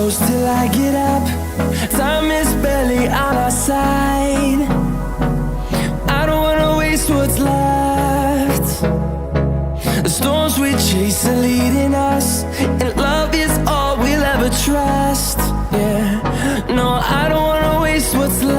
close till I get up. Time is barely on our side. I don't wanna waste what's left. The storms we chase are leading us, and love is all we'll ever trust. Yeah, no, I don't wanna waste what's left.